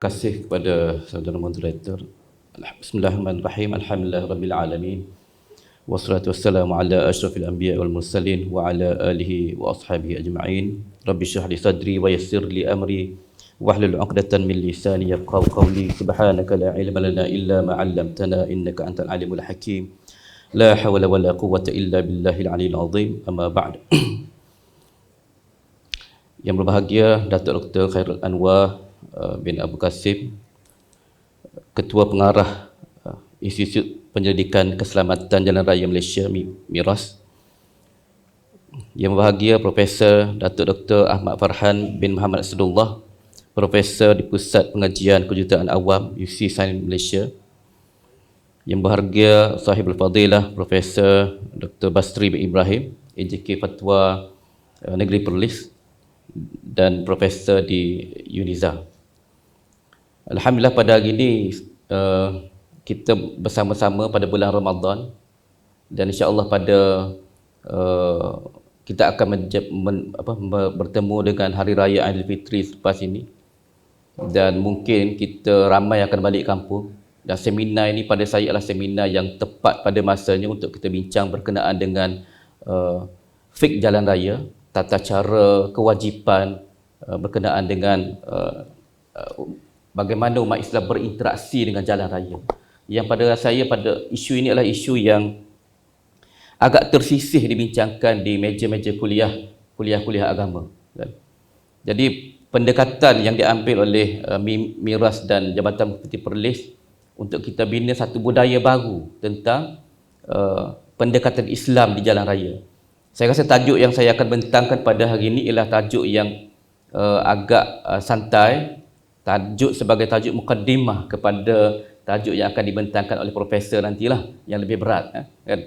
kasih kepada saudara moderator. Bismillahirrahmanirrahim. Alhamdulillahirabbil alamin. Wassalatu wassalamu ala asyrafil anbiya wal mursalin wa ala alihi wa ashabihi ajma'in. Rabbi shrah li sadri wa yassir li amri wahlul 'uqdatan min lisani yafqahu qawli. Subhanaka la ilma lana illa ma 'allamtana innaka antal alimul hakim. La hawla wala quwwata illa billahil aliyil azim. Amma ba'd. Yang berbahagia Datuk Dr. Khairul Anwar bin Abu Qasim, Ketua Pengarah Institut Penyelidikan Keselamatan Jalan Raya Malaysia MIRAS. Yang berbahagia Profesor Datuk Dr. Ahmad Farhan bin Muhammad Asadullah, Profesor di Pusat Pengajian Kejuruteraan Awam UC Sains Malaysia. Yang berbahagia Sahibul Fadilah Profesor Dr. Basri bin Ibrahim, AJK Fatwa Negeri Perlis dan Profesor di UNIZA. Alhamdulillah pada hari ini kita bersama-sama pada bulan Ramadan, dan insya-Allah pada kita akan bertemu dengan Hari Raya Aidilfitri selepas ini, dan mungkin kita ramai akan balik kampung, dan seminar ini pada saya adalah seminar yang tepat pada masanya untuk kita bincang berkenaan dengan fiqh jalan raya, tata cara, kewajipan berkenaan dengan bagaimana umat Islam berinteraksi dengan jalan raya. Yang pada saya pada isu ini adalah isu yang agak tersisih dibincangkan di meja-meja kuliah agama. Jadi pendekatan yang diambil oleh MIRAS dan Jabatan Mufti Perlis untuk kita bina satu budaya baru tentang pendekatan Islam di jalan raya. Saya rasa tajuk yang saya akan bentangkan pada hari ini ialah tajuk yang agak santai, tajuk sebagai tajuk mukaddimah kepada tajuk yang akan dibentangkan oleh profesor nantilah yang lebih berat, kan,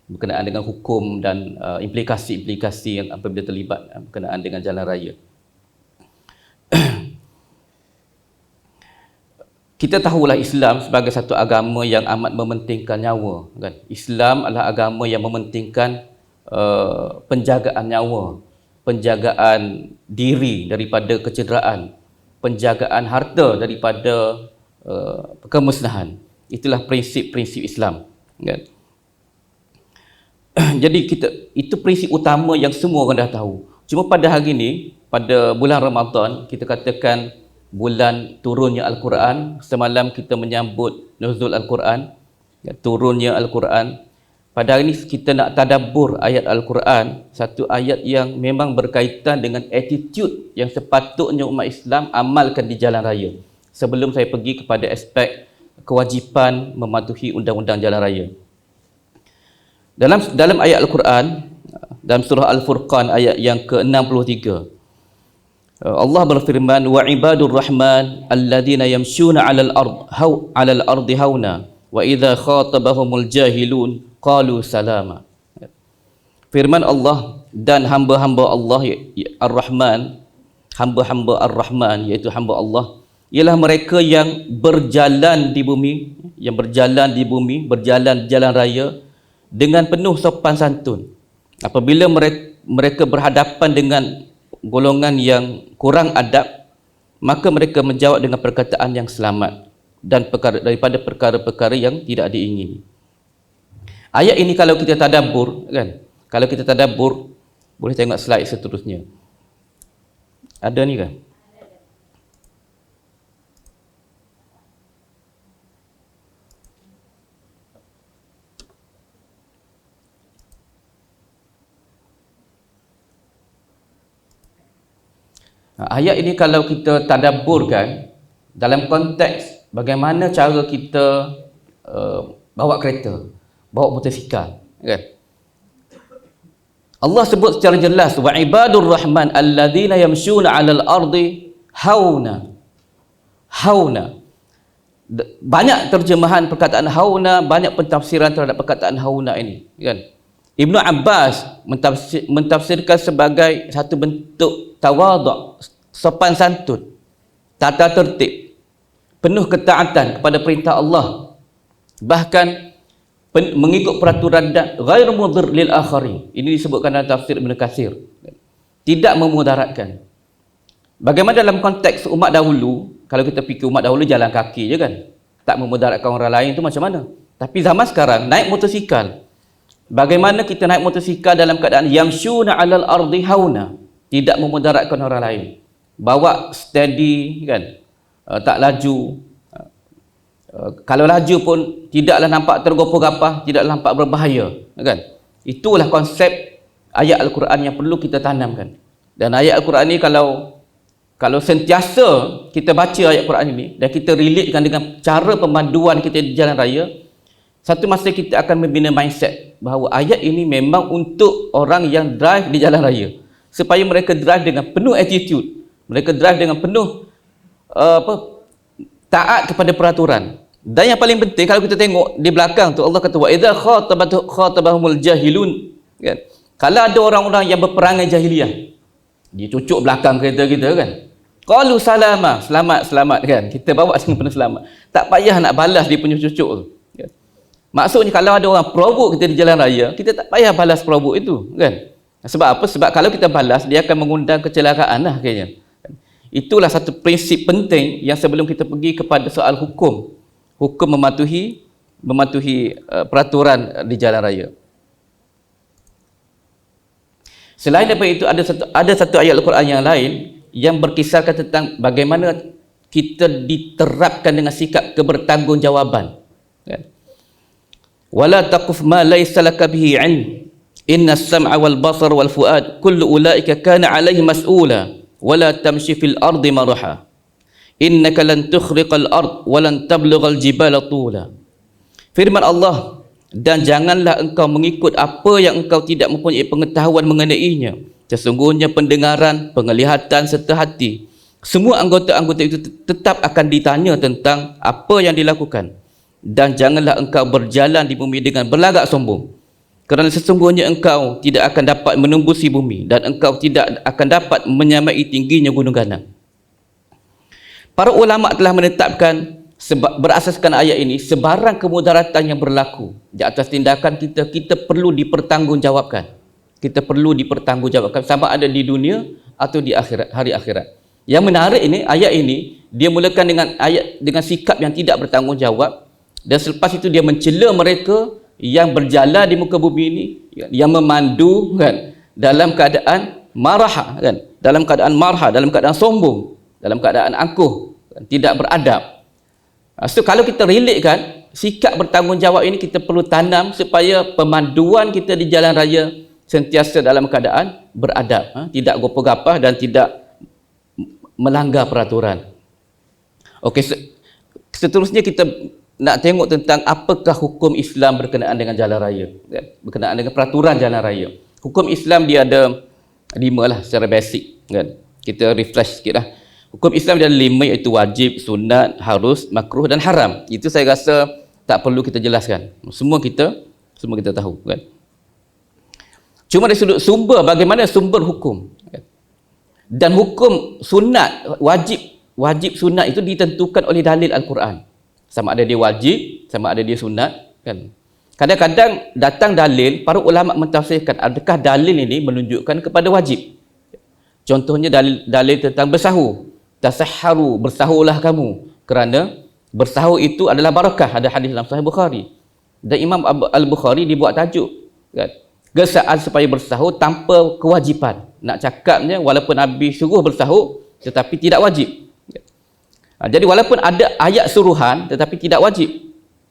berkenaan dengan hukum dan implikasi-implikasi yang apabila terlibat berkenaan dengan jalan raya. Kita tahulah Islam sebagai satu agama yang amat mementingkan nyawa, kan. Islam adalah agama yang mementingkan penjagaan nyawa, penjagaan diri daripada kecederaan, penjagaan harta daripada kemusnahan. Itulah prinsip-prinsip Islam, kan? Jadi itu prinsip utama yang semua orang dah tahu. Cuma pada hari ini, pada bulan Ramadan, kita katakan bulan turunnya Al-Quran. Semalam kita menyambut nuzul Al-Quran, turunnya Al-Quran. Pada hari ini kita nak tadabbur ayat Al-Quran, satu ayat yang memang berkaitan dengan attitude yang sepatutnya umat Islam amalkan di jalan raya. Sebelum saya pergi kepada aspek kewajipan mematuhi undang-undang jalan raya. Dalam ayat Al-Quran, dalam surah Al-Furqan ayat yang ke-63, Allah berfirman, wa ibadur rahman alladzina yamshuna 'alal ardi hauna wa idza khatabahumul jahilun qalu salama. Firman Allah, dan hamba-hamba Allah Ar-Rahman, hamba-hamba Ar-Rahman iaitu hamba Allah, ialah mereka yang berjalan di bumi, berjalan di jalan raya dengan penuh sopan santun. Apabila mereka berhadapan dengan golongan yang kurang adab, maka mereka menjawab dengan perkataan yang selamat dan daripada perkara-perkara yang tidak diingini. Ayat ini kalau kita tadabbur, kan? Kalau kita tadabbur, boleh tengok slide seterusnya. Ada ni kan? Ayat ini kalau kita tadabburkan dalam konteks bagaimana cara kita bawa kereta, bawa motosikal, kan? Allah sebut secara jelas, wa ibadur rahman alladzina yamshuna 'alal ardi hauna. Hauna. Banyak terjemahan perkataan hauna, banyak pentafsiran terhadap perkataan hauna ini, kan? Ibnu Abbas mentafsirkan sebagai satu bentuk tawaduk, sopan santun, tata tertib, penuh ketaatan kepada perintah Allah, bahkan mengikut peraturan dan ghairu mudhir lil akharin. Ini disebutkan dalam tafsir Ibn Katsir, tidak memudaratkan. Bagaimana dalam konteks umat dahulu, kalau kita fikir umat dahulu jalan kaki je kan, tak memudaratkan orang lain tu macam mana. Tapi zaman sekarang naik motosikal. Bagaimana kita naik motosikal dalam keadaan yamshuna 'alal ardi hauna, tidak memudaratkan orang lain. Bawa steady kan, tak laju. Kalau laju pun tidaklah nampak tergopoh-gapah, tidaklah nampak berbahaya kan. Itulah konsep ayat Al-Quran yang perlu kita tanamkan. Dan ayat Al-Quran ni kalau sentiasa kita baca ayat Quran ini dan kita relatekan dengan cara pemanduan kita di jalan raya, satu masa kita akan membina mindset bahawa ayat ini memang untuk orang yang drive di jalan raya, supaya mereka drive dengan penuh attitude, mereka drive dengan penuh taat kepada peraturan. Dan yang paling penting, kalau kita tengok di belakang tu, Allah kata wa idza khatabahumul jahilun kan. Kalau ada orang-orang yang berperangai jahiliah, dia cucuk belakang kereta kita kan, qalu salama, selamat kan, kita bawa dengan penuh selamat, tak payah nak balas dia punya cucuk tu kan. Maksudnya kalau ada orang provoke kita di jalan raya, kita tak payah balas provoke itu kan. Sebab apa? Sebab kalau kita balas, dia akan mengundang kecelakaan lah kayaknya. Itulah satu prinsip penting yang sebelum kita pergi kepada soal hukum mematuhi peraturan di jalan raya. Selain daripada itu, ada satu ayat Al-Quran yang lain yang berkisarkan tentang bagaimana kita diterapkan dengan sikap kebertanggungjawaban kan? Wala taquf ma laysa laka bihi 'ilm inna as-sam'a wal basara wal fuad kullu ulaika kana 'alayhi mas'ula wala tamshi fil ardi maraha innaka lan tukhriqal ard wa lan tablughal jibala tula. Firman Allah, dan janganlah engkau mengikut apa yang engkau tidak mempunyai pengetahuan mengenainya. Sesungguhnya pendengaran, penglihatan serta hati, semua anggota-anggota itu tetap akan ditanya tentang apa yang dilakukan. Dan janganlah engkau berjalan di bumi dengan berlagak sombong, kerana sesungguhnya engkau tidak akan dapat menembusi bumi dan engkau tidak akan dapat menyamai tingginya gunung ganang. Para ulama telah menetapkan berasaskan ayat ini, sebarang kemudaratan yang berlaku di atas tindakan kita, kita perlu dipertanggungjawabkan. Kita perlu dipertanggungjawabkan sama ada di dunia atau di akhirat, hari akhirat. Yang menarik ini, ayat ini dia mulakan dengan sikap yang tidak bertanggungjawab, dan selepas itu dia mencela mereka yang berjalan di muka bumi ini, yang memandu kan dalam keadaan marah kan, dalam keadaan sombong, dalam keadaan angkuh, kan, tidak beradab. So kalau kita relate kan, sikap bertanggungjawab ini kita perlu tanam supaya pemanduan kita di jalan raya sentiasa dalam keadaan beradab, tidak gopoh-gapah dan tidak melanggar peraturan. Okey, seterusnya kita nak tengok tentang apakah hukum Islam berkenaan dengan jalan raya, kan? Berkenaan dengan peraturan jalan raya. Hukum Islam dia ada 5 lah secara basic kan. Kita refresh sikit lah. Hukum Islam dia ada 5, iaitu wajib, sunat, harus, makruh dan haram. Itu saya rasa tak perlu kita jelaskan. Semua kita tahu kan. Cuma dari sudut sumber, bagaimana sumber hukum kan? Dan hukum sunat, wajib sunat itu ditentukan oleh dalil Al-Quran. Sama ada dia wajib, sama ada dia sunat kan. Kadang-kadang datang dalil, para ulama mentafsirkan adakah dalil ini menunjukkan kepada wajib. Contohnya dalil tentang bersahur. Tasahharu, bersahurlah kamu, kerana bersahur itu adalah barakah. Ada hadis dalam Sahih Bukhari. Dan Imam Al-Bukhari dibuat tajuk kan, gesaan supaya bersahur tanpa kewajipan. Nak cakapnya walaupun Nabi suruh bersahur tetapi tidak wajib. Jadi walaupun ada ayat suruhan tetapi tidak wajib.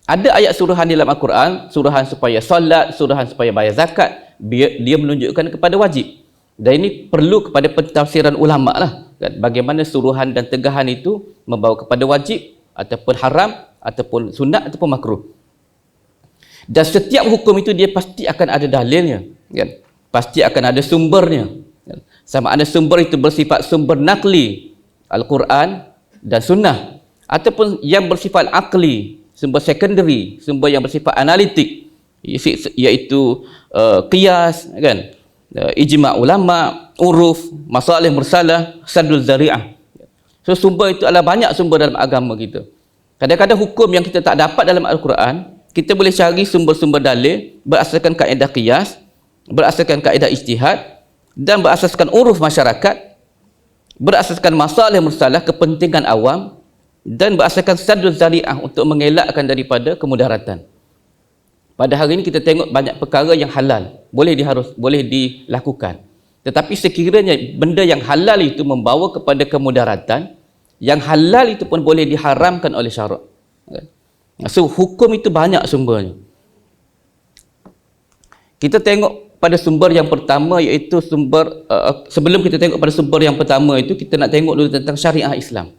Ada ayat suruhan di dalam Al-Quran, suruhan supaya solat, suruhan supaya bayar zakat, dia menunjukkan kepada wajib. Dan ini perlu kepada pentafsiran ulama lah kan? Bagaimana suruhan dan tegahan itu membawa kepada wajib ataupun haram ataupun sunat ataupun makruh. Dan setiap hukum itu dia pasti akan ada dalilnya kan? Pasti akan ada sumbernya kan? Sama ada sumber itu bersifat sumber nakli Al-Quran dan sunnah, ataupun yang bersifat akli, sumber secondary, sumber yang bersifat analitik, iaitu qiyas kan, ijma' ulama, uruf, masalih mursalah, saddul zari'ah. So sumber itu adalah banyak sumber dalam agama kita. Kadang-kadang hukum yang kita tak dapat dalam Al-Quran, kita boleh cari sumber-sumber dalil berasaskan kaedah qiyas, berasaskan kaedah ijtihad, dan berasaskan uruf masyarakat, berasaskan masalih mursalah, kepentingan awam, dan berasaskan saddul zari'ah untuk mengelakkan daripada kemudaratan. Pada hari ini kita tengok banyak perkara yang halal, boleh dilakukan. Tetapi sekiranya benda yang halal itu membawa kepada kemudaratan, yang halal itu pun boleh diharamkan oleh syarak. So, hukum itu banyak sumbernya. Kita tengok pada sumber yang pertama, iaitu sebelum kita tengok pada sumber yang pertama itu, kita nak tengok dulu tentang syariah Islam.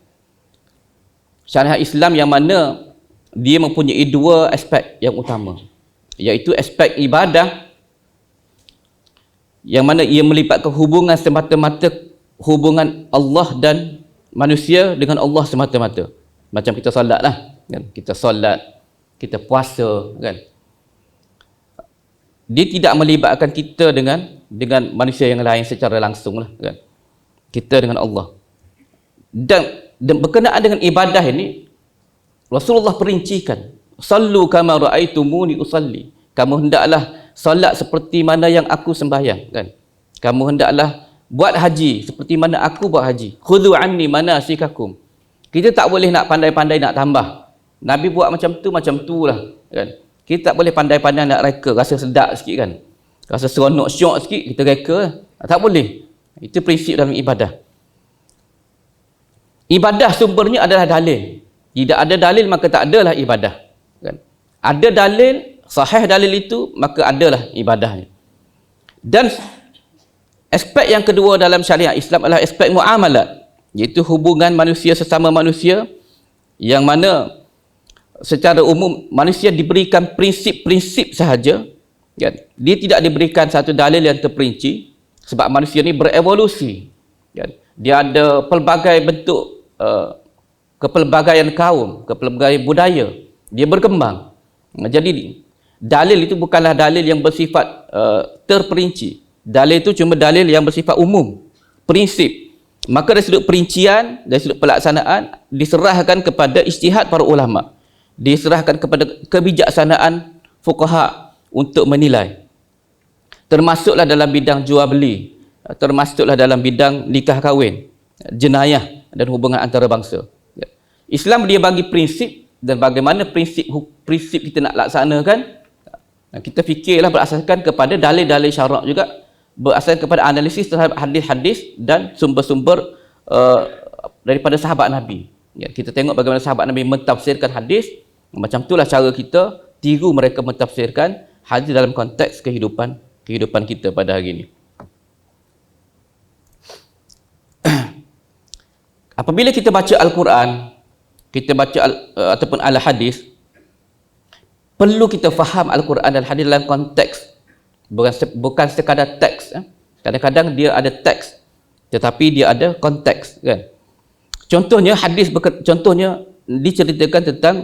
Syariah Islam yang mana dia mempunyai dua aspek yang utama, iaitu aspek ibadah, yang mana ia melibatkan hubungan semata-mata hubungan Allah dan manusia dengan Allah semata-mata. Macam kita solat lah, kan? Kita solat, kita puasa, kan? Dia tidak melibatkan kita dengan manusia yang lain secara langsung lah, kan? Kita dengan Allah. Dan berkenaan dengan ibadah ini, Rasulullah perincikan, sallu kama ra'aitumuni usalli. Kamu hendaklah solat seperti mana yang aku sembahyang, kan? Kamu hendaklah buat haji seperti mana aku buat haji. Khudhu anni manasikakum. Kita tak boleh nak pandai-pandai nak tambah. Nabi buat macam tu lah, kan? Kita tak boleh pandai-pandai nak reka, rasa sedap sikit, kan? Rasa seronok syok sikit, kita reka. Tak boleh. Itu prinsip dalam ibadah. Ibadah sumbernya adalah dalil. Tidak ada dalil, maka tak adalah ibadah, kan? Ada dalil, sahih dalil itu, maka adalah ibadahnya. Dan aspek yang kedua dalam syariat Islam adalah aspek muamalat, iaitu hubungan manusia sesama manusia, yang mana secara umum manusia diberikan prinsip-prinsip sahaja, kan? Dia tidak diberikan satu dalil yang terperinci, sebab manusia ni berevolusi, kan? Dia ada pelbagai bentuk kepelbagaian kaum, kepelbagaian budaya, dia berkembang. Jadi dalil itu bukanlah dalil yang bersifat terperinci. Dalil itu cuma dalil yang bersifat umum, prinsip. Maka dari sudut perincian, dari sudut pelaksanaan, diserahkan kepada ijtihad para ulama, diserahkan kepada kebijaksanaan fuqaha untuk menilai. Termasuklah dalam bidang jual beli, termasuklah dalam bidang nikah kahwin, jenayah dan hubungan antarabangsa. Islam dia bagi prinsip, dan bagaimana prinsip kita nak laksanakan, kita fikirlah berasaskan kepada dalil-dalil syarak juga, berasaskan kepada analisis terhadap hadis-hadis dan sumber-sumber daripada sahabat Nabi. Kita tengok bagaimana sahabat Nabi mentafsirkan hadis. Macam itulah cara kita tiru mereka mentafsirkan hadis dalam konteks kehidupan kita pada hari ini. Apabila kita baca Al-Quran, kita baca ataupun al-hadis, perlu kita faham Al-Quran dan hadis dalam konteks, bukan sekadar teks. Kadang-kadang dia ada teks, tetapi dia ada konteks, kan? Contohnya contohnya diceritakan tentang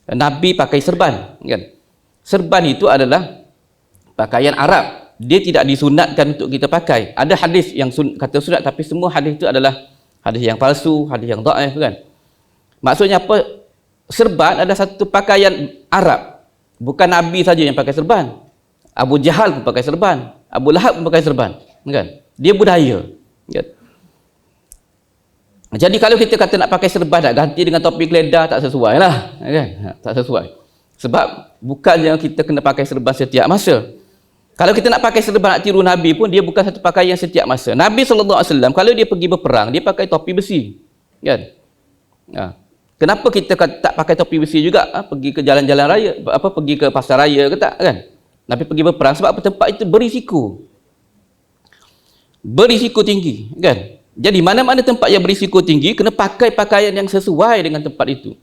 Nabi pakai serban, kan? Serban itu adalah pakaian Arab. Dia tidak disunatkan untuk kita pakai. Ada hadis yang kata sunat, tapi semua hadis itu adalah hadis yang palsu, hadis yang dhaif, kan? Maksudnya apa? Serban adalah satu pakaian Arab. Bukan Nabi saja yang pakai serban. Abu Jahal pun pakai serban, Abu Lahab pun pakai serban, kan? Dia budaya, kan? Jadi kalau kita kata nak pakai serban, nak ganti dengan topi keledar, tak sesuai lah, kan? Tak sesuai. Sebab bukannya kita kena pakai serban setiap masa. Kalau kita nak pakai serban nak tiru Nabi pun, dia bukan satu pakaian setiap masa. Nabi SAW kalau dia pergi berperang, dia pakai topi besi, kan? Kenapa kita tak pakai topi besi juga? Pergi ke jalan-jalan raya, pergi ke pasar raya ke tak, kan? Nabi pergi berperang sebab tempat itu berisiko tinggi, kan? Jadi mana-mana tempat yang berisiko tinggi, kena pakai pakaian yang sesuai dengan tempat itu.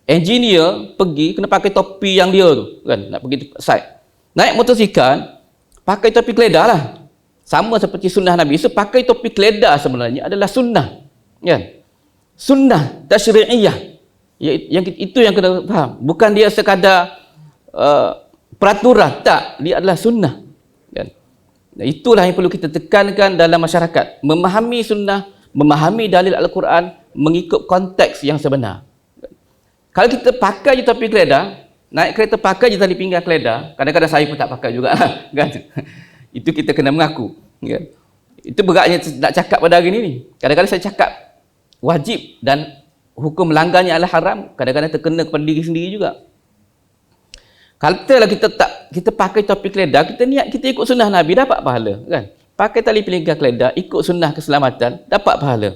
Engineer pergi kena pakai topi yang dia tu, kan? Nak pergi site. Naik motosikal, pakai topi keledar lah. Sama seperti sunnah Nabi. So pakai topi keledar sebenarnya adalah sunnah, kan? Sunnah tasyri'iyah. Itu yang kena faham. Bukan dia sekadar peraturan, tak. Dia adalah sunnah, kan? Itulah yang perlu kita tekankan dalam masyarakat. Memahami sunnah, memahami dalil Al-Quran, mengikut konteks yang sebenar. Kalau kita pakai je topi keledar, naik kereta pakai je tali pinggang keledar, kadang-kadang saya pun tak pakai juga, kan? Itu kita kena mengaku, kan? Itu beratnya nak cakap pada hari ini. Kadang-kadang saya cakap wajib dan hukum melanggarnya adalah haram, kadang-kadang terkena kepada diri sendiri juga. Katalah kita pakai topi keledar, kita niat kita ikut sunnah Nabi, dapat pahala kan. Pakai tali pinggang keledar, ikut sunnah keselamatan, dapat pahala.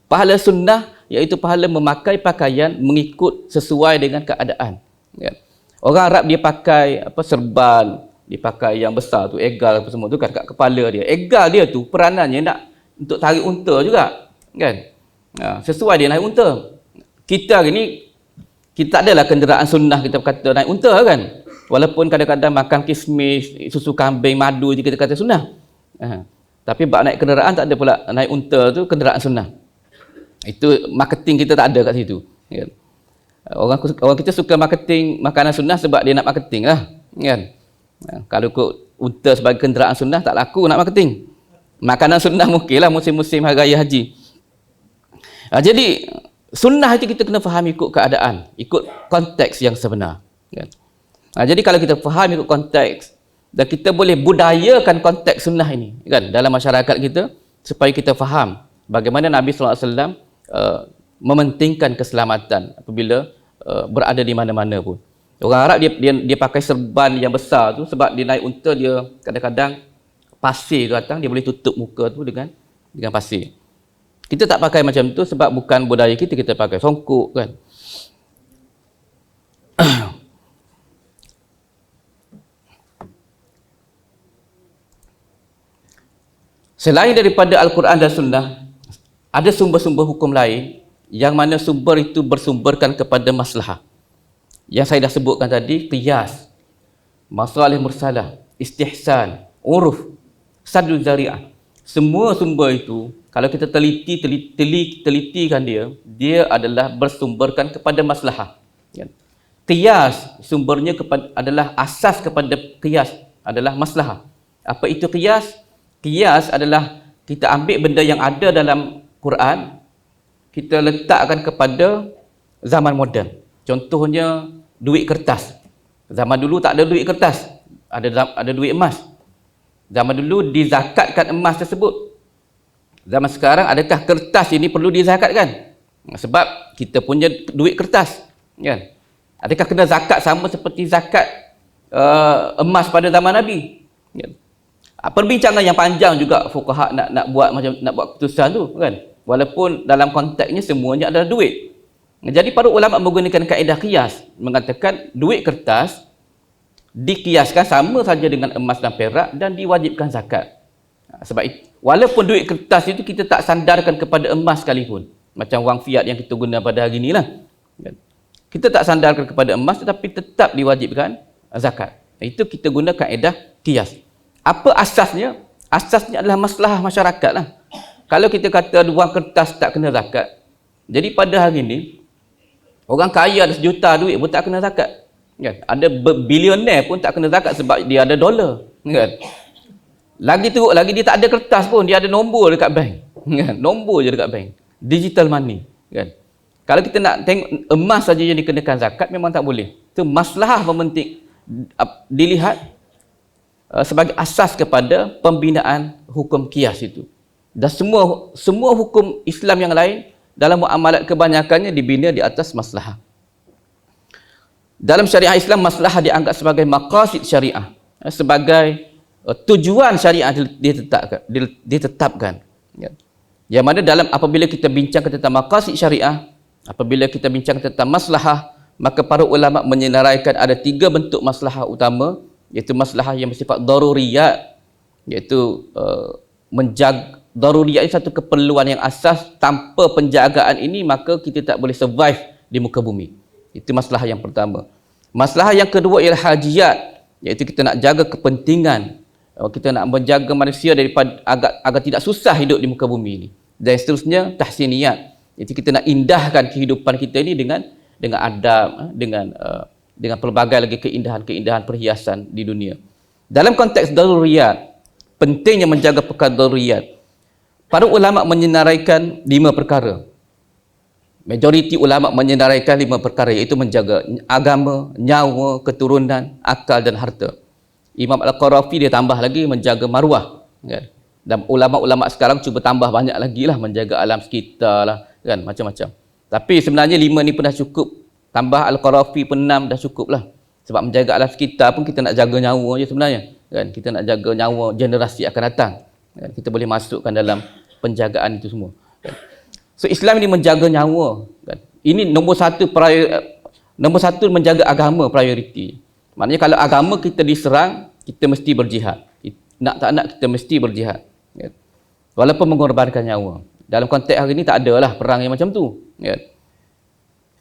Pahala sunnah iaitu pahala memakai pakaian mengikut sesuai dengan keadaan kan. Orang Arab dia pakai serban, dia pakai yang besar tu, egal apa semua tu kan kat kepala dia. Egal dia tu peranannya nak untuk tarik unta juga kan. Sesuai dia naik unta. Kita hari ni kita tak adalah kenderaan sunnah kita kata naik unta kan. Walaupun kadang-kadang makan kismis, susu kambing, madu je kita kata sunnah. Tapi bab naik kenderaan tak ada pula, naik unta tu kenderaan sunnah. Itu marketing kita tak ada kat situ kan. Orang kita suka marketing makanan sunnah sebab dia nak marketing lah kan. Kalau ikut unta sebagai kenderaan sunnah tak laku nak marketing. Makanan sunnah mungkin lah musim-musim hari raya haji. Jadi sunnah itu kita kena faham ikut keadaan, ikut konteks yang sebenar kan? Jadi kalau kita faham ikut konteks dan kita boleh budayakan konteks sunnah ini kan dalam masyarakat kita supaya kita faham bagaimana Nabi SAW mementingkan keselamatan apabila berada di mana-mana pun. Orang Arab dia pakai serban yang besar tu sebab dia naik unta, dia kadang-kadang pasir tu datang, dia boleh tutup muka tu dengan pasir. Kita tak pakai macam tu sebab bukan budaya kita, kita pakai songkok kan. Selain daripada Al-Quran dan Sunnah, ada sumber-sumber hukum lain yang mana sumber itu bersumberkan kepada maslahah. Yang saya dah sebutkan tadi, qiyas, masalih mursalah, istihsan, uruf, saddu zari'ah. Semua sumber itu kalau kita telitikan dia adalah bersumberkan kepada maslahah. Qiyas sumbernya adalah asas kepada qiyas adalah maslahah. Apa itu qiyas? Qiyas adalah kita ambil benda yang ada dalam Quran, kita letakkan kepada zaman moden. Contohnya duit kertas. Zaman dulu tak ada duit kertas, ada duit emas. Zaman dulu dizakatkan emas tersebut. Zaman sekarang adakah kertas ini perlu dizakatkan? Sebab kita punya duit kertas kan. Adakah kena zakat sama seperti zakat emas pada zaman Nabi kan? Perbincangan yang panjang juga fuqaha nak buat keputusan tu kan. Walaupun dalam konteksnya semuanya adalah duit. Jadi para ulama menggunakan kaedah qiyas, mengatakan duit kertas dikiaskan sama saja dengan emas dan perak dan diwajibkan zakat. Sebab itu, walaupun duit kertas itu kita tak sandarkan kepada emas sekalipun, macam wang fiat yang kita guna pada hari inilah. Kita tak sandarkan kepada emas tetapi tetap diwajibkan zakat. Itu kita guna kaedah qiyas. Apa asasnya? Asasnya adalah maslahah masyarakat lah. Kalau kita kata wang kertas tak kena zakat, jadi pada hari ini orang kaya ada 1 juta duit pun tak kena zakat kan? Ada bilioner pun tak kena zakat sebab dia ada dolar kan? Lagi teruk lagi, dia tak ada kertas pun, dia ada nombor dekat bank kan? Nombor je dekat bank, digital money kan? Kalau kita nak tengok emas saja yang dikenakan zakat, memang tak boleh. Itu maslahah mementing dilihat sebagai asas kepada pembinaan hukum qiyas itu. Dan semua hukum Islam yang lain dalam muamalat kebanyakannya dibina di atas maslahah. Dalam syariah Islam, maslahah dianggap sebagai maqasid syariah, sebagai tujuan syariah ditetapkan. Yang mana apabila kita bincang tentang maqasid syariah, apabila kita bincang tentang maslahah, maka para ulama menyenaraikan ada 3 bentuk maslahah utama, iaitu maslahah yang bersifat daruriyat, iaitu menjaga daruriyat ini satu keperluan yang asas. Tanpa penjagaan ini maka kita tak boleh survive di muka bumi. Itu maslahah yang pertama. Maslahah yang kedua ialah hajiyat, iaitu kita nak jaga kepentingan, kita nak menjaga manusia daripada agar tidak susah hidup di muka bumi ini. Dan seterusnya tahsiniyat, iaitu kita nak indahkan kehidupan kita ini dengan adab, dengan pelbagai lagi keindahan perhiasan di dunia. Dalam konteks daruriyat, pentingnya menjaga perkara daruriyat, para ulama menyenaraikan 5 perkara. Majoriti ulama menyenaraikan 5 perkara, iaitu menjaga agama, nyawa, keturunan, akal dan harta. Imam Al-Qarafi dia tambah lagi menjaga maruah kan? Dan ulama-ulama sekarang cuba tambah banyak lagi lah, menjaga alam sekitar lah kan, macam-macam. Tapi sebenarnya 5 ni pun dah cukup. Tambah Al-Qarafi pun 6 dah cukup lah. Sebab menjaga alam sekitar pun kita nak jaga nyawa je sebenarnya. Kan? Kita nak jaga nyawa generasi akan datang. Kan? Kita boleh masukkan dalam penjagaan itu semua. Kan? So Islam ini menjaga nyawa. Kan? Ini nombor satu menjaga agama prioriti. Maknanya kalau agama kita diserang, kita mesti berjihad. Nak tak nak kita mesti berjihad. Kan? Walaupun mengorbankan nyawa. Dalam konteks hari ini tak adalah perang yang macam tu. Kan?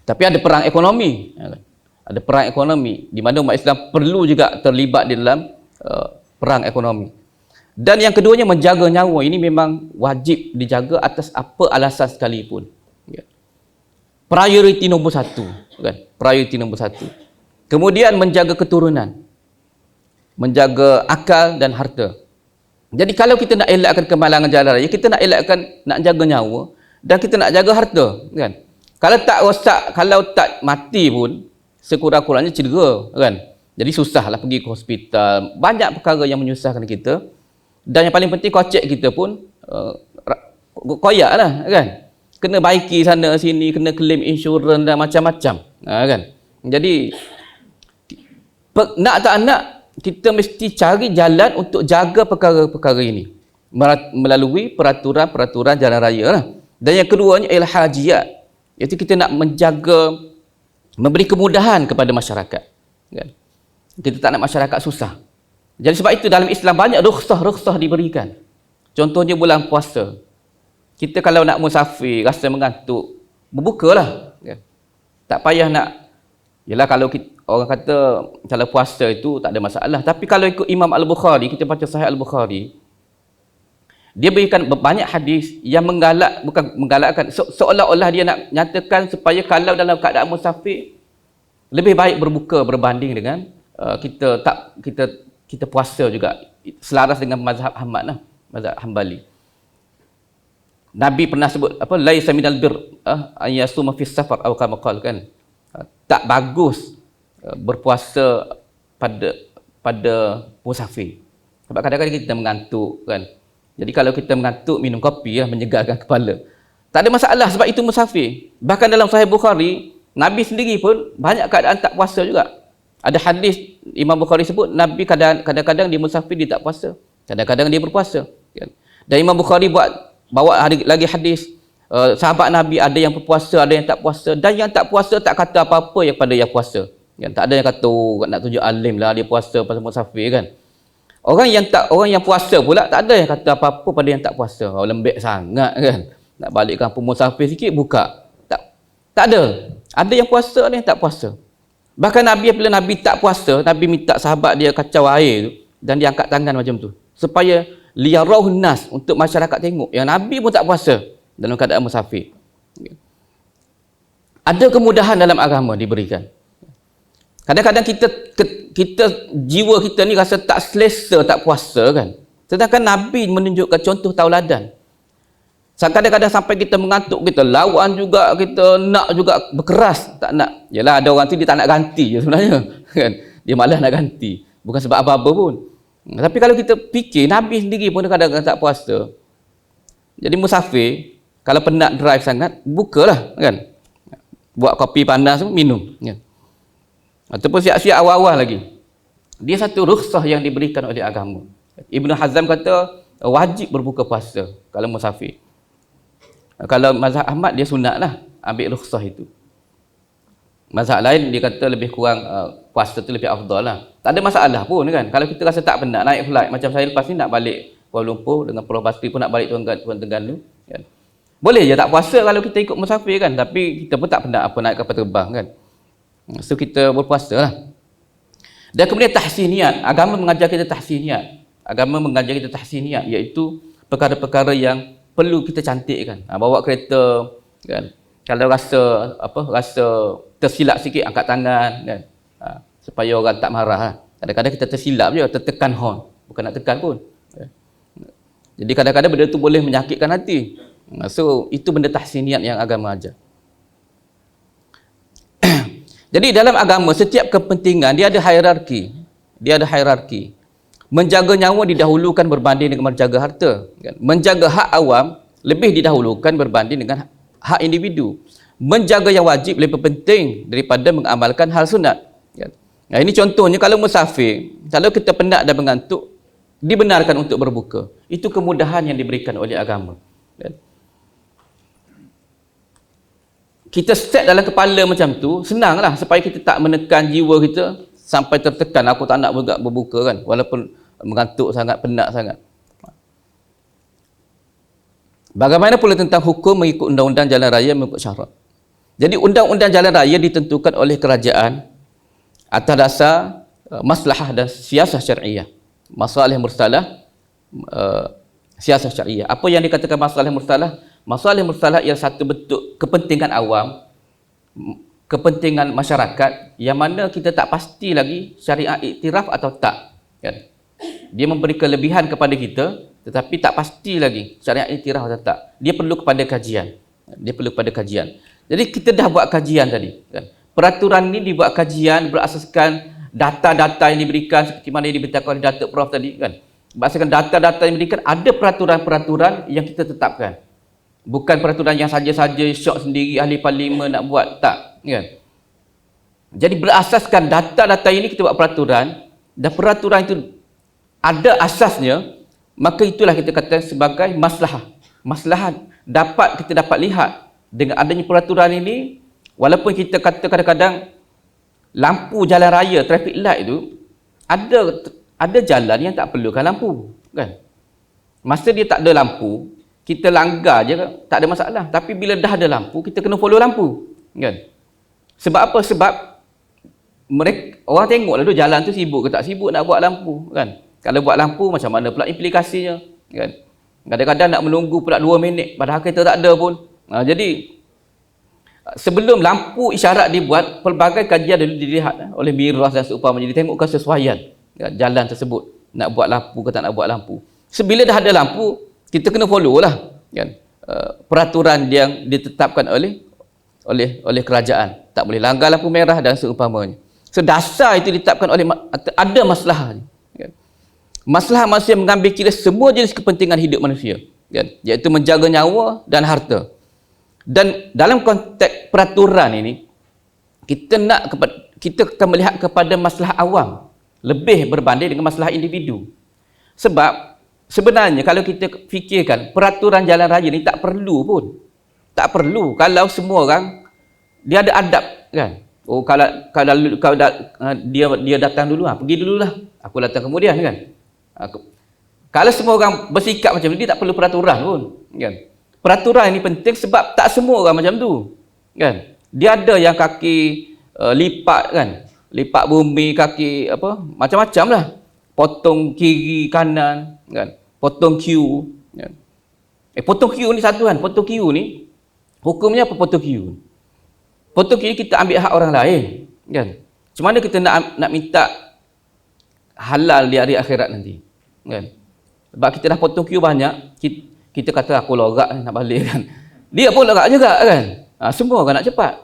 Tapi ada perang ekonomi. Kan? Ada perang ekonomi di mana umat Islam perlu juga terlibat di dalam perang ekonomi. Dan yang keduanya menjaga nyawa. Ini memang wajib dijaga atas apa alasan sekalipun. Prioriti nombor satu. Kan? Prioriti nombor satu. Kemudian menjaga keturunan. Menjaga akal dan harta. Jadi kalau kita nak elakkan kemalangan jalan raya, kita nak elakkan, nak jaga nyawa dan kita nak jaga harta. Kan? Kalau tak rosak, kalau tak mati pun, sekurang-kurangnya cedera, kan? Jadi susahlah pergi ke hospital. Banyak perkara yang menyusahkan kita. Dan yang paling penting kocek kita pun koyak lah, kan? Kena baiki sana sini, kena claim insurans dan macam-macam, kan? Jadi nak tak nak kita mesti cari jalan untuk jaga perkara-perkara ini melalui peraturan-peraturan jalan raya lah. Dan yang keduanya ialah hajiat, iaitu kita nak menjaga, memberi kemudahan kepada masyarakat. Kan? Kita tak nak masyarakat susah. Jadi sebab itu dalam Islam banyak rukhsah diberikan. Contohnya bulan puasa. Kita kalau nak musafir, rasa mengantuk, berbukalah. Kan? Tak payah nak, yelah kalau kita, orang kata kalau puasa itu tak ada masalah. Tapi kalau ikut Imam Al-Bukhari, kita baca Sahih Al-Bukhari, dia berikan banyak hadis yang bukan menggalakkan, seolah-olah dia nak nyatakan supaya kalau dalam keadaan musafir lebih baik berbuka berbanding dengan kita puasa juga, selaras dengan mazhab Ahmad lah, mazhab Hambali. Nabi pernah sebut apa, laisa minal bir an yasuma fi safar atau kama qala, kan, tak bagus berpuasa pada musafir. Sebab kadang-kadang kita mengantuk, kan. Jadi kalau kita mengantuk, minum kopi lah, menyegarkan kepala. Tak ada masalah sebab itu musafir. Bahkan dalam Sahih Bukhari, Nabi sendiri pun banyak keadaan tak puasa juga. Ada hadis Imam Bukhari sebut, Nabi kadang-kadang dia musafir, dia tak puasa. Kadang-kadang dia berpuasa. Dan Imam Bukhari bawa lagi hadis, sahabat Nabi ada yang berpuasa, ada yang tak puasa. Dan yang tak puasa tak kata apa-apa pada yang puasa. Tak ada yang kata, nak tunjuk alim lah dia puasa pasal musafir, kan. Orang yang puasa pula tak ada yang kata apa-apa pada yang tak puasa. Lembek sangat, kan. Nak balik kampung musafir sikit, buka. Tak ada. Ada yang puasa, ada yang tak puasa. Bahkan Nabi, apabila Nabi tak puasa, Nabi minta sahabat dia kacau air tu, dan dia angkat tangan macam tu. Supaya liyarauhun nas, untuk masyarakat tengok yang Nabi pun tak puasa dalam keadaan musafir. Ada kemudahan dalam agama diberikan. Kadang-kadang kita jiwa kita ni rasa tak selesa tak puasa, kan. Sedangkan Nabi menunjukkan contoh tauladan. Kadang-kadang sampai kita mengantuk, kita lawan juga, kita nak juga berkeras, tak nak. Yalah, ada orang tu dia tak nak ganti je sebenarnya, kan. Dia malas nak ganti. Bukan sebab apa-apa pun. Tapi kalau kita fikir, Nabi sendiri pun kadang-kadang tak puasa. Jadi musafir, kalau penat drive sangat, bukalah, kan. Buat kopi panas, minum, kan. Ataupun siap-siap awal-awal lagi. Dia satu rukhsah yang diberikan oleh agama. Ibn Hazm kata wajib berbuka puasa kalau musafir. Kalau mazhab Ahmad dia sunat lah ambil rukhsah itu. Mazhab lain dia kata lebih kurang puasa tu lebih afdal lah. Tak ada masalah pun, kan. Kalau kita rasa tak penat naik flight, macam saya lepas ni nak balik Kuala Lumpur dengan Pulau Basri pun nak balik Tuan Terengganu, kan. Boleh je tak puasa kalau kita ikut musafir, kan. Tapi kita pun tak penat apa naik kapal terbang, kan. So kita berpuasa lah. Dan kemudian tahsin niat. Agama mengajar kita tahsin niat. Agama mengajar kita tahsin niat, iaitu perkara-perkara yang perlu kita cantikkan. Bawa kereta, kan. Kalau rasa tersilap sikit, angkat tangan, kan. Supaya orang tak marah lah. Kadang-kadang kita tersilap je, tertekan horn. Bukan nak tekan pun. Jadi kadang-kadang benda tu boleh menyakitkan hati. So itu benda tahsin niat yang agama ajar. Jadi dalam agama, setiap kepentingan dia ada hierarki. Dia ada hierarki. Menjaga nyawa didahulukan berbanding dengan menjaga harta. Menjaga hak awam lebih didahulukan berbanding dengan hak individu. menjaga yang wajib lebih penting daripada mengamalkan hal sunat. Kan? Nah, ini contohnya kalau musafir, kalau kita penat dan mengantuk, dibenarkan untuk berbuka. Itu kemudahan yang diberikan oleh agama. Kan? Kita set dalam kepala macam tu, senanglah supaya kita tak menekan jiwa kita sampai tertekan, aku tak nak berbuka kan, walaupun mengantuk sangat, penat sangat. Bagaimana pula tentang hukum mengikut undang-undang jalan raya mengikut syarat? Jadi undang-undang jalan raya ditentukan oleh kerajaan atas dasar maslahah dan siasah syariah. Masalih mursalah, siasah syariah. Apa yang dikatakan masalih mursalah? Masalih mursalah ialah satu bentuk kepentingan awam, kepentingan masyarakat yang mana kita tak pasti lagi syariah iktiraf atau tak. Kan? Dia memberi kelebihan kepada kita, tetapi tak pasti lagi syariah iktiraf atau tak. Dia perlu kepada kajian. Dia perlu kepada kajian. Jadi kita dah buat kajian tadi. Kan? Peraturan ini dibuat kajian berasaskan data-data yang diberikan seperti mana yang diberitakan oleh Datuk Prof tadi. Kan? Berasaskan data-data yang diberikan, ada peraturan-peraturan yang kita tetapkan. Bukan peraturan yang saja-saja syok sendiri ahli parlimen nak buat, tak. Kan? Jadi berasaskan data-data ini kita buat peraturan, dan peraturan itu ada asasnya, maka itulah kita kata sebagai maslahah. Maslahah kita dapat lihat dengan adanya peraturan ini, walaupun kita kata kadang-kadang lampu jalan raya, traffic light itu, ada jalan yang tak perlukan lampu. Kan? Masa dia tak ada lampu, kita langgar je, tak ada masalah. Tapi bila dah ada lampu, kita kena follow lampu. Kan? Sebab apa? Sebab orang tengoklah tu jalan tu sibuk ke tak sibuk nak buat lampu. Kan? Kalau buat lampu, macam mana pula implikasinya? Kan? Kadang-kadang nak menunggu pula 2 minit, padahal kereta tak ada pun. Jadi, sebelum lampu isyarat dibuat, pelbagai kajian dulu dilihat oleh miras dan seumpamanya. Jadi, tengok kesesuaian jalan tersebut. Nak buat lampu ke tak nak buat lampu. Sebila dah ada lampu, kita kena follow lah kan, peraturan yang ditetapkan oleh kerajaan. Tak boleh langgar lampu merah dan seumpamanya. So dasar itu ditetapkan oleh, ada masalah kan. Masalah manusia mengambil kira semua jenis kepentingan hidup manusia kan, iaitu menjaga nyawa dan harta. Dan dalam konteks peraturan ini, kita akan melihat kepada masalah awam lebih berbanding dengan masalah individu. Sebab sebenarnya kalau kita fikirkan, peraturan jalan raya ni tak perlu pun. Tak perlu kalau semua orang dia ada adab kan. Oh, kalau dia datang dulu, pergi dululah, aku datang kemudian kan. Kalau semua orang bersikap macam ni, dia tak perlu peraturan pun kan. Peraturan ini penting sebab tak semua orang macam tu kan. Dia ada yang kaki lipat kan, lipat bumi, kaki apa, macam-macam lah. Potong kiri kanan kan, potong Q kan. Potong Q ni satu kan. Potong Q ni hukumnya apa? Potong Q, potong Q kita ambil hak orang lain kan. Macam mana kita nak minta halal di hari akhirat nanti kan. Sebab kita dah potong Q banyak, kita kata aku lorak nak balik kan, dia pun lorak juga kan. Semua orang nak cepat.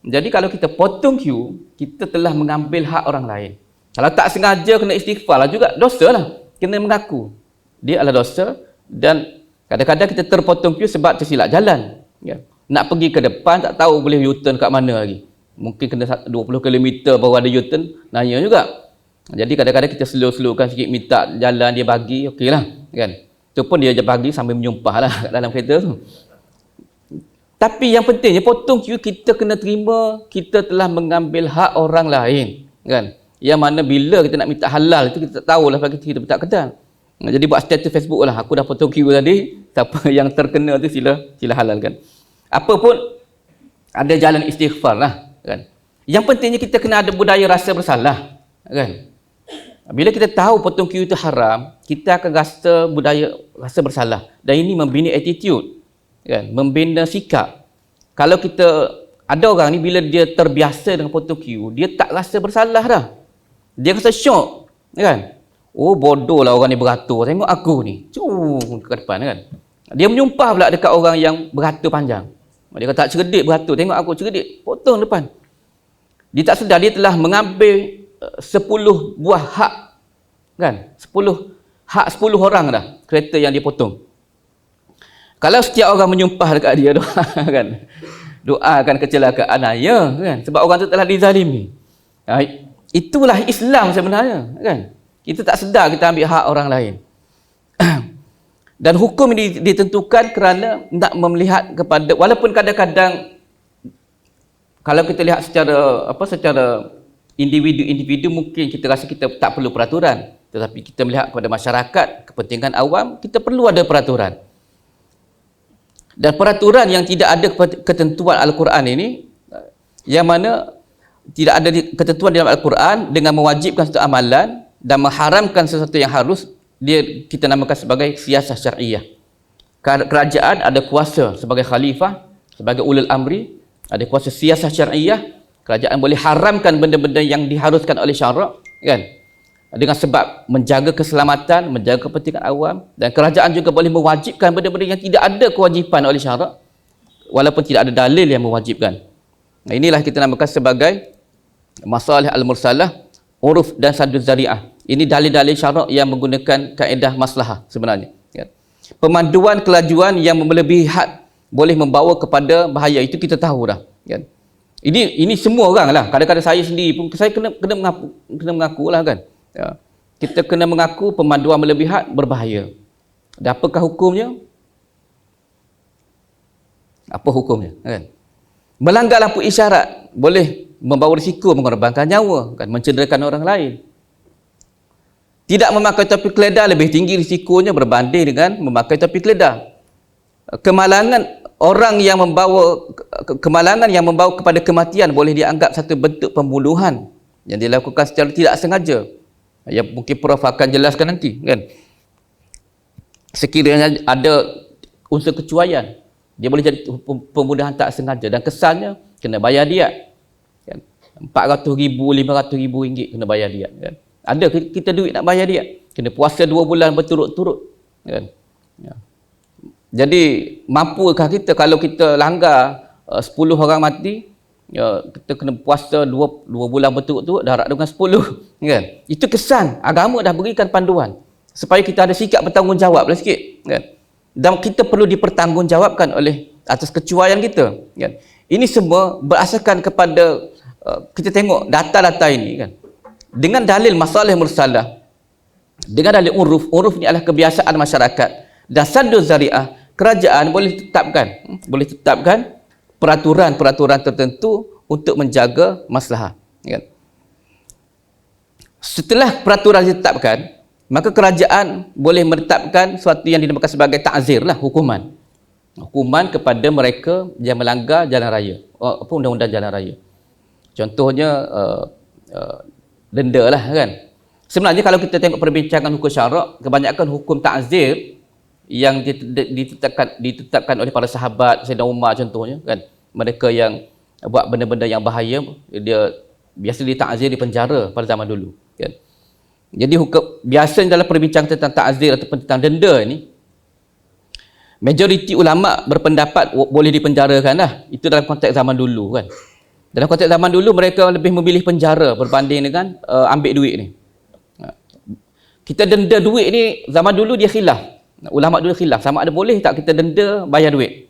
Jadi kalau kita potong Q, kita telah mengambil hak orang lain. Kalau tak sengaja kena istighfar lah juga, dosa lah, kena mengaku dia adalah dosa. Dan kadang-kadang kita terpotong Q sebab tersilap jalan ya. Nak pergi ke depan tak tahu boleh U-turn kat mana lagi, mungkin kena 20 km baru ada U-turn, nanya juga. Jadi kadang-kadang kita slow-slowkan sikit, minta jalan dia bagi, okey lah kan. Itu pun dia bagi sambil menyumpah lah kat dalam kereta tu. Tapi yang pentingnya potong Q, kita kena terima kita telah mengambil hak orang lain kan. Yang mana bila kita nak minta halal itu kita tak tahulah, bagi kita minta kedal. Jadi buat status Facebook lah, aku dah potong Q tadi, siapa yang terkena tu sila halalkan. Apa pun ada jalan istighfar lah kan. Yang pentingnya kita kena ada budaya rasa bersalah kan. Bila kita tahu potong Q itu haram, kita akan rasa budaya rasa bersalah. Dan ini membina attitude kan, membina sikap. Kalau kita ada orang ni bila dia terbiasa dengan potong Q, dia tak rasa bersalah dah. Dia rasa syok kan. Oh, bodoh lah orang ni beratur, tengok aku ni ke depan kan. Dia menyumpah pula dekat orang yang beratur panjang. Dia kata tak cerdik beratur, tengok aku cerdik, potong depan. Dia tak sedar dia telah mengambil 10 buah hak kan, 10 hak 10 orang dah kereta yang dia potong. Kalau setiap orang menyumpah dekat dia tu kan, doakan kecelakaan ya kan, sebab orang tu telah dizalimi. Itulah Islam sebenarnya kan. Kita tak sedar kita ambil hak orang lain. Dan hukum ini ditentukan kerana nak melihat kepada, walaupun kadang-kadang kalau kita lihat secara individu mungkin kita rasa kita tak perlu peraturan, tetapi kita melihat kepada masyarakat, kepentingan awam, kita perlu ada peraturan. Dan peraturan yang tidak ada ketentuan Al-Quran ini, yang mana tidak ada ketentuan dalam Al-Quran dengan mewajibkan satu amalan dan mengharamkan sesuatu yang harus, kita namakan sebagai siasah syariah. Kerajaan ada kuasa sebagai khalifah, sebagai ulul amri, ada kuasa siasah syariah. Kerajaan boleh haramkan benda-benda yang diharuskan oleh syarak kan, dengan sebab menjaga keselamatan, menjaga kepentingan awam. Dan kerajaan juga boleh mewajibkan benda-benda yang tidak ada kewajipan oleh syarak, walaupun tidak ada dalil yang mewajibkan. Inilah kita namakan sebagai masalih al-mursalah, uruf dan saddu zari'ah. Ini dalil-dalil syarak yang menggunakan kaedah maslahah sebenarnya. Pemanduan kelajuan yang melebihi had boleh membawa kepada bahaya, itu kita tahu dah. Ini semua orang lah. Kadang-kadang saya sendiri pun, saya kena mengaku lah kan. Kita kena mengaku pemanduan melebihi had berbahaya. Dan apakah hukumnya? Apa hukumnya? Kan? Melanggar lampu isyarat boleh membawa risiko mengorbankan nyawa, kan, mencederakan orang lain. Tidak memakai topi keledar lebih tinggi risikonya berbanding dengan memakai topi keledar. Kemalangan yang membawa kepada kematian boleh dianggap satu bentuk pembunuhan yang dilakukan secara tidak sengaja. Yang mungkin Prof akan jelaskan nanti kan. Sekiranya ada unsur kecuaian, dia boleh jadi pembunuhan tak sengaja dan kesannya kena bayar diat. Kan? RM400,000, RM500,000 kena bayar diat kan. Ada kita duit nak bayar dia, kena puasa 2 bulan berturut-turut kan. Jadi mampukah kita kalau kita langgar 10 orang mati, kita kena puasa 2 bulan berturut-turut darab dengan 10 kan. Itu kesan agama dah berikan panduan supaya kita ada sikap bertanggungjawab lah sikit kan. Dan kita perlu dipertanggungjawabkan oleh atas kecuaian kita kan. Ini semua berasaskan kepada kita tengok data-data ini kan. Dengan dalil masalih mursalah, dengan dalil uruf ni adalah kebiasaan masyarakat, dan saddu zari'ah, kerajaan boleh tetapkan peraturan-peraturan tertentu untuk menjaga maslahah kan? Setelah peraturan ditetapkan, maka kerajaan boleh menetapkan sesuatu yang dinamakan sebagai ta'zir lah, hukuman kepada mereka yang melanggar jalan raya, undang-undang jalan raya. Contohnya denda lah kan. Sebenarnya kalau kita tengok perbincangan hukum syarak, kebanyakan hukum ta'zir yang ditetapkan oleh para sahabat, Sayyidina Umar contohnya kan, mereka yang buat benda-benda yang bahaya, dia biasa ditakzir di penjara pada zaman dulu kan. Jadi hukum biasanya dalam perbincangan tentang ta'zir ataupun tentang denda ni, majoriti ulama berpendapat boleh dipenjarakan lah. Itu dalam konteks zaman dulu kan. Dalam konteks zaman dulu mereka lebih memilih penjara berbanding dengan ambil duit ni. Kita denda duit ni zaman dulu dia khilaf. Ulama dulu khilaf sama ada boleh tak kita denda bayar duit.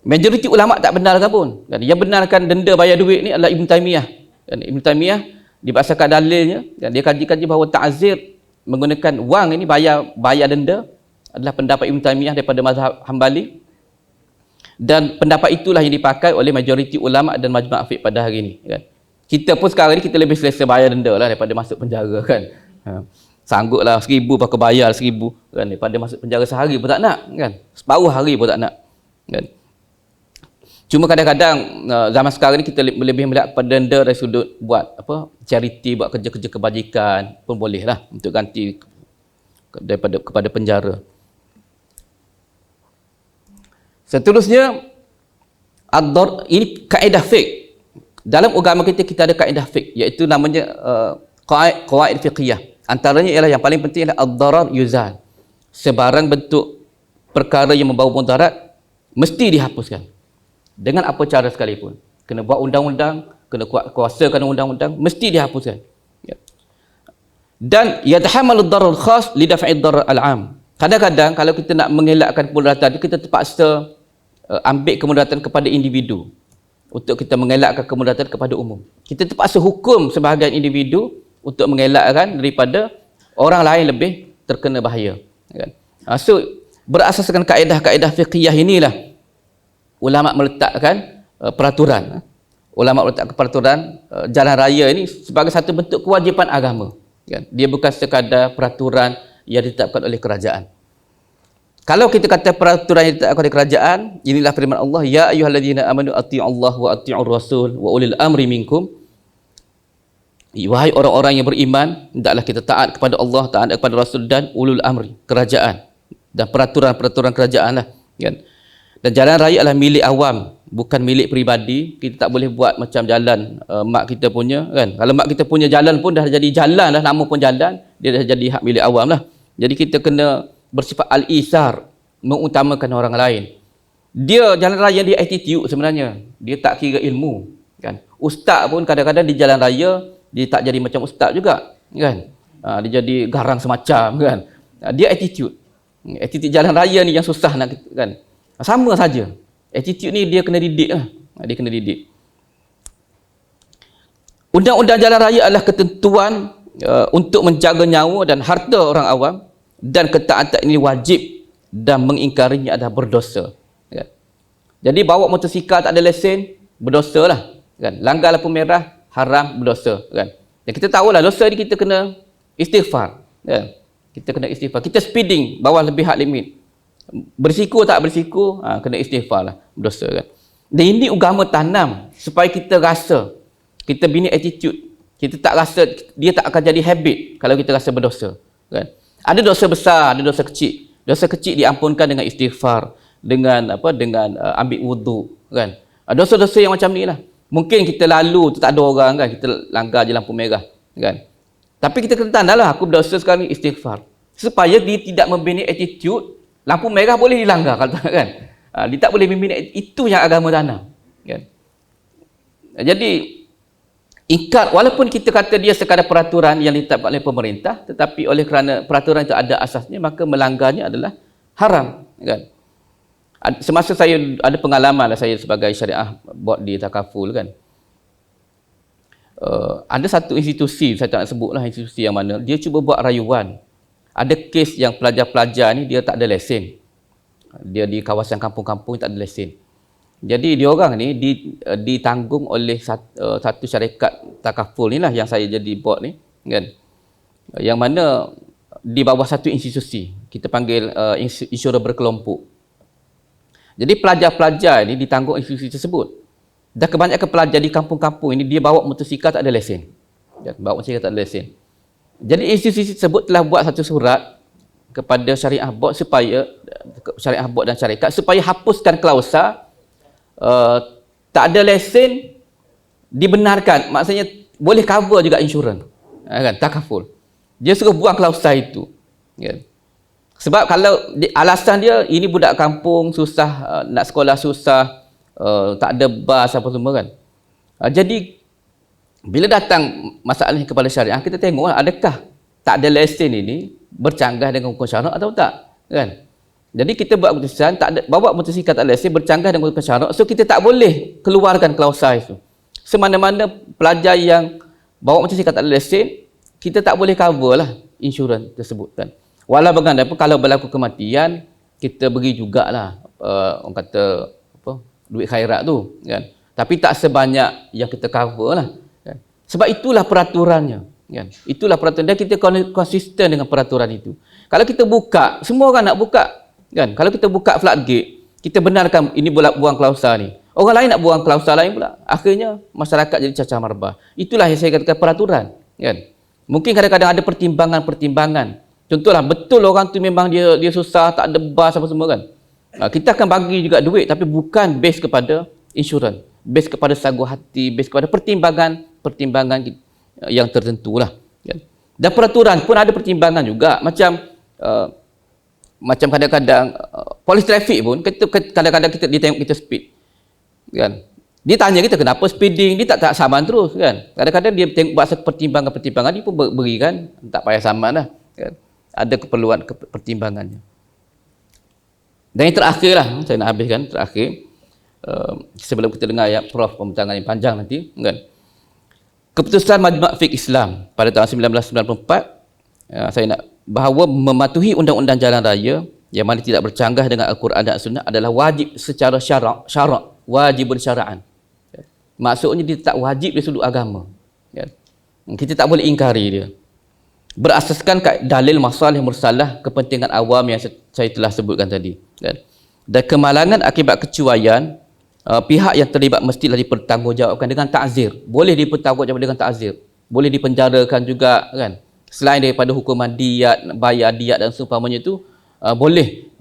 Majoriti ulama tak benarkan pun. Yang benarkan denda bayar duit ni adalah Ibn Taymiyah. Ibn Taymiyah dibasarkan dalilnya dan dia kaji-kaji bahawa ta'zir menggunakan wang ini bayar denda adalah pendapat Ibn Taymiyah daripada mazhab Hambali. Dan pendapat itulah yang dipakai oleh majoriti ulama dan majma' fiqh pada hari ini kan. Kita pun sekarang ni kita lebih selesa bayar denda lah daripada masuk penjara kan. Sangguplah 1,000 pakai bayar 1,000 kan, daripada masuk penjara sehari pun tak nak kan. Separuh hari pun tak nak kan. Cuma kadang-kadang zaman sekarang ni kita lebih melihat pada denda dari sudut buat charity, buat kerja-kerja kebajikan pun boleh lah untuk ganti kepada penjara. Seterusnya, ini kaedah fiqh. Dalam agama kita ada kaedah fiqh, iaitu namanya qawaid fiqhiyah. Antaranya ialah yang paling penting adalah ad-darar yuzal. Sebarang bentuk perkara yang membawa mudarat mesti dihapuskan. Dengan apa cara sekalipun. Kena buat undang-undang, kena kuasakan undang-undang, mesti dihapuskan. Dan yatahamalu ad-darar khas li daf'i ad-darar al-'am. Kadang-kadang kalau kita nak mengelakkan kemudaratan, kita terpaksa ambil kemudaratan kepada individu untuk kita mengelakkan kemudaratan kepada umum. Kita terpaksa hukum sebahagian individu untuk mengelakkan daripada orang lain lebih terkena bahaya, kan? So berasaskan kaedah-kaedah fiqhiyah inilah ulama meletakkan peraturan. Ulama meletakkan peraturan jalan raya ini sebagai satu bentuk kewajipan agama, kan? Dia bukan sekadar peraturan yang ditetapkan oleh kerajaan. Kalau kita kata peraturan yang ditetapkan oleh kerajaan, inilah firman Allah, ya ayyuhalladzina amanu atti'ullaha wa atti'ur rasul wa ulil amri minkum. Wahai orang-orang yang beriman, hendaklah kita taat kepada Allah, taat kepada Rasul dan ulul amri, kerajaan dan peraturan-peraturan kerajaan lah, kan? Dan jalan raya adalah milik awam, bukan milik peribadi. Kita tak boleh buat macam jalan mak kita punya, kan? Kalau mak kita punya jalan pun dah jadi jalan dah, nama pun jalan, dia dah jadi hak milik awam lah. Jadi kita kena bersifat al-isar, mengutamakan orang lain. Dia jalan raya, dia attitude sebenarnya, dia tak kira ilmu, kan? Ustaz pun kadang-kadang di jalan raya dia tak jadi macam ustaz juga, kan? Dia jadi garang semacam, kan? Dia attitude jalan raya ni yang susah nak, kan? Sama saja. Attitude ni dia kena didik lah. Dia kena didik. Undang-undang jalan raya adalah ketentuan untuk menjaga nyawa dan harta orang awam, dan ketaatan ini wajib dan mengingkarinya adalah berdosa, kan? Jadi bawa motosikal tak ada lesen, berdosa lah, kan? Langgar lampu merah, haram, berdosa, kan? Dan kita tahulah dosa ni kita kena istighfar, kan? Kita kena istighfar. Kita speeding bawah lebih had limit, berisiko tak berisiko, kena istighfar lah, berdosa, kan? Dan ini agama tanam supaya kita rasa, kita bina attitude, kita tak rasa, dia tak akan jadi habit kalau kita rasa berdosa, kan? Ada dosa besar, ada dosa kecil. Dosa kecil diampunkan dengan istighfar, dengan ambil wuduk, kan? Dosa-dosa yang macam ni lah. Mungkin kita lalu tu tak ada orang, kan? Kita langgar je lampu merah, kan? Tapi kita kena tanda lah, aku berdosa sekarang ni, istighfar. Supaya dia tidak membina attitude, lampu merah boleh dilanggar, kan? Dia tak boleh membina, itu yang agama tanam, kan? Jadi ingkar, walaupun kita kata dia sekadar peraturan yang ditetapkan oleh pemerintah, tetapi oleh kerana peraturan itu ada asasnya, maka melanggarnya adalah haram, kan? Semasa saya ada pengalaman lah, saya sebagai syariah board di Takaful, kan? Ada satu institusi, saya tak nak sebut lah institusi yang mana, dia cuba buat rayuan. Ada kes yang pelajar-pelajar ni dia tak ada lesen. Dia di kawasan kampung-kampung tak ada lesen. Jadi dia orang ni ditanggung oleh satu syarikat takaful ni lah yang saya jadi board ni, kan? Yang mana di bawah satu institusi, kita panggil insurer berkelompok. Jadi pelajar-pelajar ni ditanggung institusi tersebut. Dan kebanyakan pelajar di kampung-kampung ini dia bawa motosikal tak ada lesen. Bawa motosikal tak ada lesen. Jadi institusi tersebut telah buat satu surat kepada syariah board dan syarikat supaya hapuskan klausa tak ada lesen dibenarkan, maksudnya boleh cover juga insurans, kan? Takaful. Dia suruh buang klausa itu, kan? Sebab kalau alasan dia ini budak kampung susah, nak sekolah susah, tak ada bas apa semua, kan? Jadi bila datang masalah kepada syariah, kita tengok adakah tak ada lesen ini bercanggah dengan hukum syarak atau tak, kan? Jadi kita buat keputusan tak ada, bawa motosikal tak ada lesen bercanggah dengan hukum syarak, so kita tak boleh keluarkan klausa itu. Semana-mana pelajar yang bawa motosikal tak ada lesen, kita tak boleh cover lah insurans tersebut, kan? Walau bagaimanapun kalau berlaku kematian, kita beri jugalah orang kata apa, duit khairat tu, kan? Tapi tak sebanyak yang kita cover lah, kan? Sebab itulah peraturannya, kan? Itulah peraturan, dan kita konsisten dengan peraturan itu. Kalau kita buka, semua orang nak buka, kan? Kalau kita buka floodgate, kita benarkan ini buang klausa ni, orang lain nak buang klausa lain pula, akhirnya masyarakat jadi cacah marbah. Itulah yang saya katakan peraturan, kan? Mungkin kadang-kadang ada pertimbangan-pertimbangan. Contohlah, betul orang tu memang dia susah, tak ada bas apa semua, kan? Kita akan bagi juga duit, tapi bukan base kepada insurans, base kepada sagu hati, base kepada pertimbangan yang tertentu lah, kan? Dan peraturan pun ada pertimbangan juga, macam kadang-kadang polis trafik pun kadang-kadang dia tengok kita speed, kan? Dia tanya kita kenapa speeding, dia tak saman terus, kan? Kadang-kadang dia tengok bahasa pertimbangan dia pun berikan, tak payah saman lah, kan? Ada keperluan pertimbangannya. Dan yang terakhir lah, saya nak habiskan terakhir, sebelum kita dengar ayat Prof pembentangan yang panjang nanti kan. Keputusan Majma' Fiqh Islam pada tahun 1994, saya nak bahawa mematuhi undang-undang jalan raya yang mana tidak bercanggah dengan Al-Quran dan Sunnah adalah wajib secara syarak, wajibun syara'an. Maksudnya dia tak wajib dari sudut agama. Kita tak boleh ingkari dia. Berasaskan dalil masalih mursalah, kepentingan awam yang saya telah sebutkan tadi. Dan kemalangan akibat kecuaian, pihak yang terlibat mestilah dipertanggungjawabkan dengan ta'zir. Boleh dipertanggungjawabkan dengan ta'zir. Boleh dipenjarakan juga kan. Selain daripada hukuman diat, bayar diat dan seumpamanya itu, boleh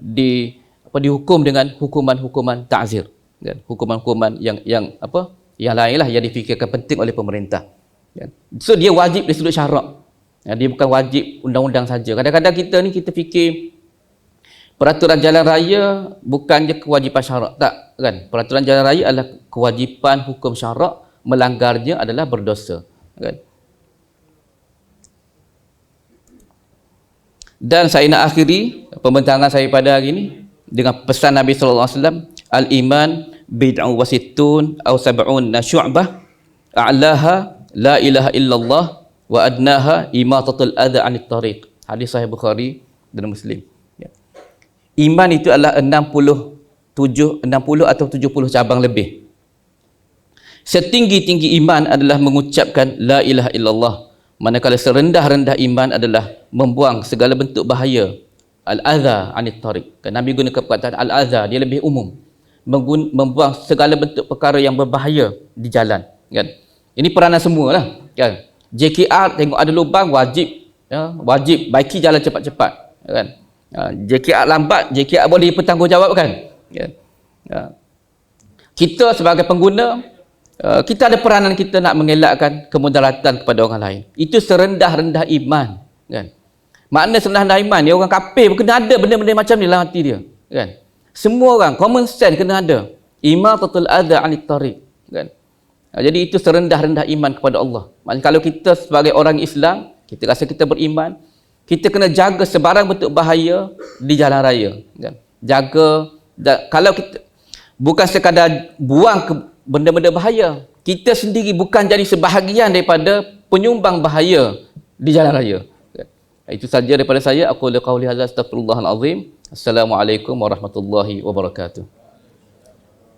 dihukum dengan hukuman-hukuman ta'zir. Kan? Hukuman-hukuman yang lainlah yang difikirkan penting oleh pemerintah. Kan? So dia wajib dari sudut syarak. Dia bukan wajib undang-undang saja. Kadang-kadang kita fikir peraturan jalan raya bukannya kewajipan syarak. Tak kan? Peraturan jalan raya adalah kewajipan hukum syarak, melanggarnya adalah berdosa. Kan? Dan saya nak akhiri pembentangan saya pada hari ini dengan pesan Nabi sallallahu alaihi wasallam, al-iman bid'un wa sittun aw sab'un syu'bah a'laha la ilaha illallah wa adnaha imatatul adha 'anit tariq. Hadis sahih Bukhari dan Muslim. Iman itu adalah 60 atau 70 cabang lebih. Setinggi-tinggi iman adalah mengucapkan la ilaha illallah, manakala serendah-rendah iman adalah membuang segala bentuk bahaya, al-adha 'anit tariq. Kan Nabi guna perkataan al-adha, dia lebih umum, membuang segala bentuk perkara yang berbahaya di jalan kan. Ini peranan semualah kan. JKR tengok ada lubang, wajib baiki jalan cepat-cepat kan. JKR lambat, JKR boleh dipertanggungjawabkan kan. Kita sebagai pengguna, kita ada peranan, kita nak mengelakkan kemudaratan kepada orang lain. Itu serendah-rendah iman kan. Makna serendah-rendah iman, dia orang kafir pun kena ada benda-benda macam ni dalam hati dia kan. Semua orang common sense kena ada. Imatatul adha 'anit tariq kan. Jadi itu serendah-rendah iman kepada Allah. Maksudnya kalau kita sebagai orang Islam, kita rasa kita beriman, kita kena jaga sebarang bentuk bahaya di jalan raya kan. Jaga, kalau kita bukan sekadar buang ke benda-benda bahaya, kita sendiri bukan jadi sebahagian daripada penyumbang bahaya di jalan raya. Itu saja daripada saya. Aku qauli hadza, astaghfirullahal azim. Assalamualaikum warahmatullahi wabarakatuh.